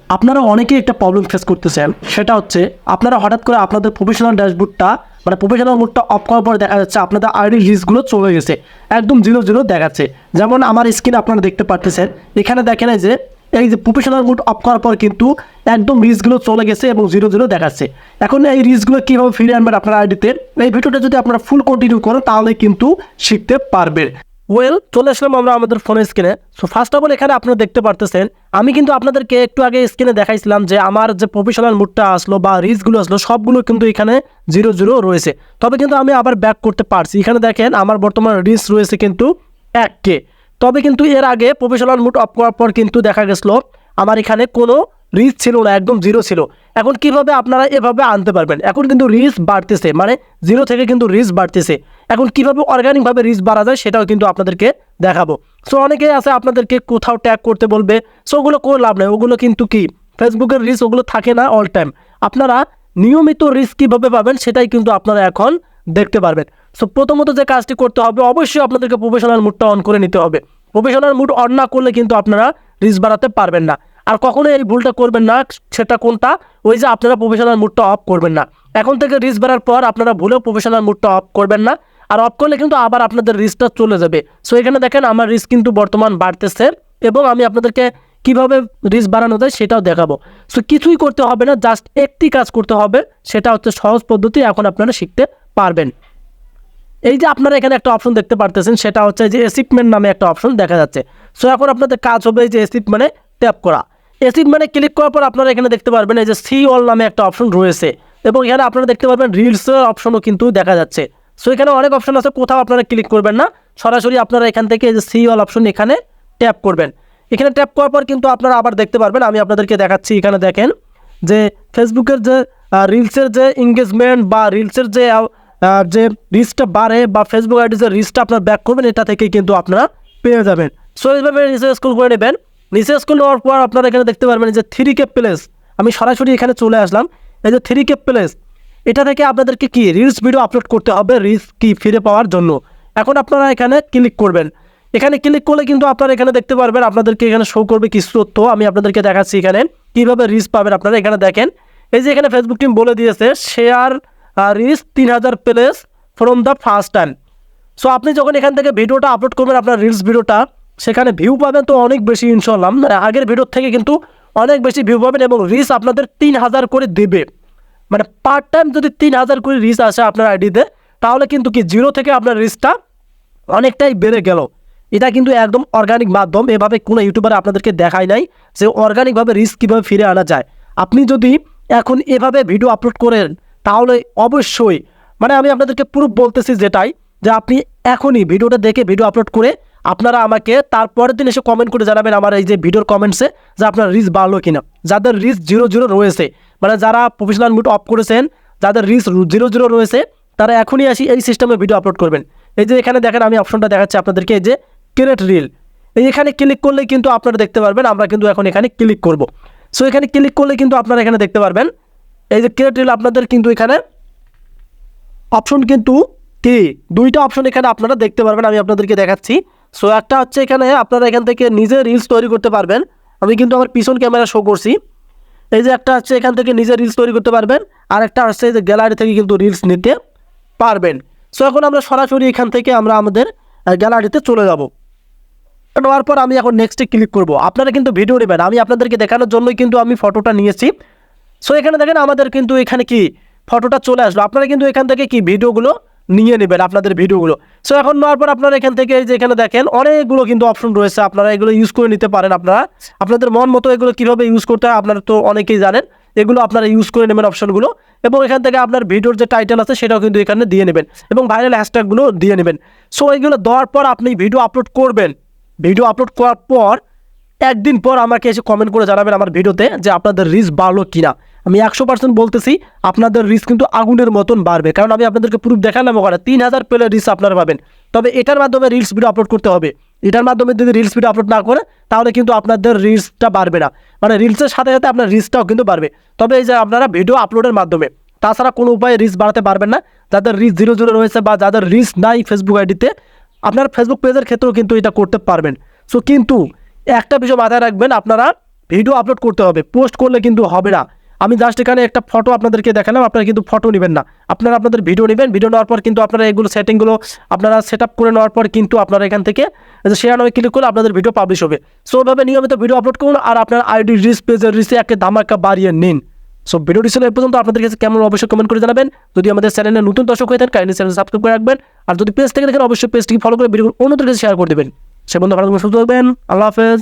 আপনারা অনেকেই একটা প্রবলেম ফেস করতেছেন, সেটা হচ্ছে আপনারা হঠাৎ করে আপনাদের প্রফেশনাল ড্যাশবোর্ডটা মানে প্রফেশনাল মোডটা অফ করার পর দেখা যাচ্ছে আপনাদের আইডি লিস্টগুলো চলে গেছে, একদম জিরো জিরো দেখাচ্ছে। যেমন আমার স্ক্রিনে আপনারা দেখতে পাচ্ছেন, এখানে দেখেন যে এই যে প্রফেশনাল মোড অফ করার পর কিন্তু একদম রিস্কগুলো চলে গেছে এবং জিরো জিরো দেখাচ্ছে। এখন এই রিস্কগুলো কীভাবে ফিরিয়ে আনবেন আপনার আইডিতে, এই ভিডিওটা যদি আপনারা ফুল কন্টিনিউ করেন তাহলে কিন্তু শিখতে পারবেন। চলে আসলাম আমরা আমাদের ফোনের স্ক্রিনে। সো ফার্স্ট অফ অল এখানে আপনারা দেখতে পারতেছেন, আমি কিন্তু আপনাদেরকে একটু আগে স্ক্রিনে দেখাইছিলাম যে আমার যে প্রফেশনাল মুডটা আসলো বা রিলসগুলো আসলো সবগুলো কিন্তু এখানে জিরো জিরো রয়েছে। তবে কিন্তু আমি আবার ব্যাক করতে পারছি। এখানে দেখেন আমার বর্তমান রিলস রয়েছে কিন্তু 1K। তবে কিন্তু এর আগে প্রফেশনাল মুড অফ করার পর কিন্তু দেখা গেছিলো আমার এখানে কোনো রিস্ক ছিল না, একদম জিরো ছিল। এখন কিভাবে আপনারা এভাবে আনতে পারবেন? এখন কিন্তু রিস্ক বাড়তেছে, মানে জিরো থেকে কিন্তু রিস্ক বাড়তেছে। এখন কিভাবে অর্গানিকভাবে রিস্ক বাড়া যায় সেটাও কিন্তু আপনাদেরকে দেখাবো। সো অনেকেই আছে আপনাদেরকে কোথাও ট্যাগ করতে বলবে, সো ওগুলো করে লাভ নেই। ওগুলো কিন্তু কি ফেসবুকের রিস্ক, ওগুলো থাকে না অল টাইম। আপনারা নিয়মিত রিস্ক কীভাবে পাবেন সেটাই কিন্তু আপনারা এখন দেখতে পারবেন। সো প্রথমত যে কাজটি করতে হবে, অবশ্যই আপনাদেরকে প্রফেশনাল মুডটা অন করে নিতে হবে। প্রফেশনাল মুড অন না করলে কিন্তু আপনারা রিস্ক বাড়াতে পারবেন না। আর কখনোই এই ভুলটা করবেন না। সেটা কোনটা? ওই যে আপনারা প্রফেশনাল মুডটা অফ করবেন না। এখন থেকে রিস্ক বাড়ার পর আপনারা ভুলেও প্রফেশনাল মুডটা অফ করবেন না। আর অফ করলে কিন্তু আবার আপনাদের রিস্কটা চলে যাবে। সো এখানে দেখেন আমার রিস্ক কিন্তু বর্তমান বাড়তেছে এবং আমি আপনাদেরকে কিভাবে রিস্ক বাড়ানো যায় সেটাও দেখাবো। সো কিছুই করতে হবে না, জাস্ট একটি কাজ করতে হবে, সেটা হচ্ছে সহজ পদ্ধতি। এখন আপনারা শিখতে পারবেন। এই যে আপনারা এখানে একটা অপশন দেখতে পারতেছেন, সেটা হচ্ছে যে অ্যাচিভমেন্ট নামে একটা অপশন দেখা যাচ্ছে। সো এখন আপনাদের কাজ হবে এই যে অ্যাচিভ মানে ট্যাপ করা। অ্যাচিভ মানে ক্লিক করার পর আপনারা এখানে দেখতে পারবেন এই যে সি অল নামে একটা অপশন রয়েছে এবং এখানে আপনারা দেখতে পারবেন রিলসের অপশনও কিন্তু দেখা যাচ্ছে। সো এখানে অনেক অপশন আছে, কোথাও আপনারা ক্লিক করবেন না, সরাসরি আপনারা এখান থেকে এই যে সি অল অপশন এখানে ট্যাপ করবেন। এখানে ট্যাপ করার পর কিন্তু আপনারা আবার দেখতে পারবেন, আমি আপনাদেরকে দেখাচ্ছি। এখানে দেখেন যে ফেসবুকের যে রিলসের যে এঙ্গেজমেন্ট বা রিলসের যে রিচটা বাড়ে বা ফেসবুক আইডি যে রিচটা আপনার ব্যাক করবেন, এটা থেকে কিন্তু আপনারা পেয়ে যাবেন। সো এইভাবে নিচে স্ক্রল করে নেবেন। নিচে স্ক্রল নেওয়ার পর আপনারা এখানে দেখতে পারবেন যে 3K প্লেস। আমি সরাসরি এখানে চলে আসলাম। এই যে 3K প্লেস, এটা থেকে আপনাদেরকে কি রিলস ভিডিও আপলোড করতে হবে রিলস কি ফিরে পাওয়ার জন্য। এখন আপনারা এখানে ক্লিক করবেন। এখানে ক্লিক করলে কিন্তু আপনারা এখানে দেখতে পারবেন, আপনাদেরকে এখানে শো করবে কিছু তথ্য। আমি আপনাদেরকে দেখাচ্ছি এখানে কীভাবে রিলস পাবেন। আপনারা এখানে দেখেন এই যে এখানে ফেসবুক টিম বলে দিয়েছে share reach 3000 place from the first time. So আপনি যখন এখান থেকে ভিডিওটা আপলোড করবেন আপনার রিলস ভিডিওটা, সেখানে ভিউ পাবেন তো অনেক বেশি, ইনশাআল্লাহ মানে আগের ভিডিওর থেকে কিন্তু অনেক বেশি ভিউ পাবেন এবং রিচ আপনাদের 3000 করে দেবে। মানে পার টাইম যদি 3000 করে রিচ আসে আপনার আইডিতে, তাহলে কিন্তু কি জিরো থেকে আপনার রিচটা অনেকটাই বেড়ে গেল। এটা কিন্তু একদম অর্গানিক মাধ্যম। এভাবে কোনো ইউটিউবার আপনাদেরকে দেখায় নাই যে অর্গানিকভাবে রিচ কীভাবে ফিরে আনা যায়। আপনি যদি এখন এভাবে ভিডিও আপলোড করেন তাহলে অবশ্যই, মানে আমি আপনাদেরকে পুরো বলতেছি যেটাই, যে আপনি এখনই ভিডিওটা দেখে ভিডিও আপলোড করে আপনারা আমাকে তারপরের দিন এসে কমেন্ট করে জানাবেন আমার এই যে ভিডিওর কমেন্টসে যে আপনার রিচ বাড়লো কিনা। যাদের রিচ জিরো জিরো রয়েছে, মানে যারা প্রফেশনাল মুড অফ করেছেন, যাদের রিচ জিরো জিরো রয়েছে, তারা এখনই আসি এই সিস্টেমে ভিডিও আপলোড করবেন। এই যে এখানে দেখেন আমি অপশনটা দেখাচ্ছি আপনাদেরকে, এই যে ক্রিয়েট রিল, এখানে ক্লিক করলে কিন্তু আপনারা দেখতে পারবেন। আমরা কিন্তু এখন এখানে ক্লিক করব। সো এখানে ক্লিক করলে কিন্তু আপনারা এখানে দেখতে পারবেন এই যে ক্রিয়েট রিল। আপনাদের কিন্তু এখানে অপশন কিন্তু কি দুইটা অপশন এখানে আপনারা দেখতে পারবেন, আমি আপনাদেরকে দেখাচ্ছি। সো একটা হচ্ছে এখানে আপনারা এখান থেকে নিজে রিলস তৈরি করতে পারবেন। আমি কিন্তু আমার পিছন ক্যামেরা শো করছি। এই যে একটা হচ্ছে এখান থেকে নিজে রিলস তৈরি করতে পারবেন, আর একটা হচ্ছে এই যে গ্যালারি থেকে কিন্তু রিলস নিতে পারবেন। সো এখন আমরা সরাসরি এখান থেকে আমরা আমাদের গ্যালারিতে চলে যাব। নেওয়ার পর আমি এখন নেক্সটে ক্লিক করব। আপনারা কিন্তু ভিডিও নেবেন, আমি আপনাদেরকে দেখানোর জন্যই কিন্তু আমি ফটোটা নিয়েছি। সো এখানে দেখেন আমাদের কিন্তু এখানে কি ফটোটা চলে আসলো। আপনারা কিন্তু এখান থেকে কি ভিডিওগুলো নিয়ে নেবেন, আপনাদের ভিডিওগুলো। সো এখন নেওয়ার পর আপনারা এখান থেকে যে এখানে দেখেন অনেকগুলো কিন্তু অপশন রয়েছে, আপনারা এগুলো ইউজ করে নিতে পারেন। আপনারা আপনাদের মন মতো এগুলো কীভাবে ইউজ করতে হয় আপনারা তো অনেকেই জানেন, এগুলো আপনারা ইউজ করে নেবেন অপশনগুলো। এবং এখান থেকে আপনার ভিডিওর যে টাইটেল আছে সেটাও কিন্তু এখানে দিয়ে নেবেন এবং ভাইরাল হ্যাশট্যাগুলো দিয়ে নেবেন। সো এইগুলো দেওয়ার পর আপনি ভিডিও আপলোড করবেন। ভিডিও আপলোড করার পর একদিন পর আমাকে এসে কমেন্ট করে জানাবেন আমার ভিডিওতে যে আপনাদের রিচ বাড়লো কিনা। আমি 100% বলতেছি আপনাদের রিচ কিন্তু আগুনের মতন বাড়বে, কারণ আমি আপনাদেরকে প্রুফ দেখালাম ওখানে 3000 প্লে রিচ আপনারা পাবেন। তবে এটার মাধ্যমে রিলস ভিডিও আপলোড করতে হবে। এটার মাধ্যমে যদি রিলস ভিডিও আপলোড না করে তাহলে কিন্তু আপনাদের রিচটা বাড়বে না, মানে রিলসের সাথে সাথে আপনার রিচটাও কিন্তু বাড়বে। তবে এই যে আপনারা ভিডিও আপলোডের মাধ্যমে, তাছাড়া কোনো উপায়ে রিচ বাড়াতে পারবেন না। যাদের রিচ জিরো জিরো রয়েছে বা যাদের রিচ নাই ফেসবুক আইডিতে, আপনার ফেসবুক পেজের ক্ষেত্রেও কিন্তু এটা করতে পারবেন। সো কিন্তু একটা বিষয় মাথায় রাখবেন, আপনারা ভিডিও আপলোড করতে হবে, পোস্ট করলে কিন্তু হবে না। আমি জাস্ট এখানে একটা ফটো আপনাদেরকে দেখালাম, আপনারা কিন্তু ফটো নেবেন না, আপনারা আপনাদের ভিডিও নেবেন। ভিডিও নেওয়ার পর কিন্তু আপনারা এগুলো সেটিংগুলো আপনারা সেট আপ করে নেওয়ার পর কিন্তু আপনারা এখান থেকে শেয়ার নামে ক্লিক করলে আপনাদের ভিডিও পাবলিশ হবে। সো ওইভাবে নিয়মিত ভিডিও আপলোড করুন আর আপনার আইডি রিচ পেজের রিচে একটা ধামাকা বাড়িয়ে নিন। সো ভিডিওটি ছিল এই পর্যন্ত, আপনাদের কাছে কেমন অবশ্যই কমেন্ট করে জানাবেন। যদি আমাদের চ্যানেলে নতুন দর্শক হয়ে থাকেন কাইন্ডলি চ্যানেল সাবস্ক্রাইব করে রাখবেন, আর যদি পেজ থেকে দেখেন অবশ্যই পেজটিকে ফলো করে ভিডিও অন্যদের কাছে শেয়ার করে দেবেন। সে বন্ধু ভালো থাকবেন, সুস্থ থাকবেন, আল্লাহ হাফেজ।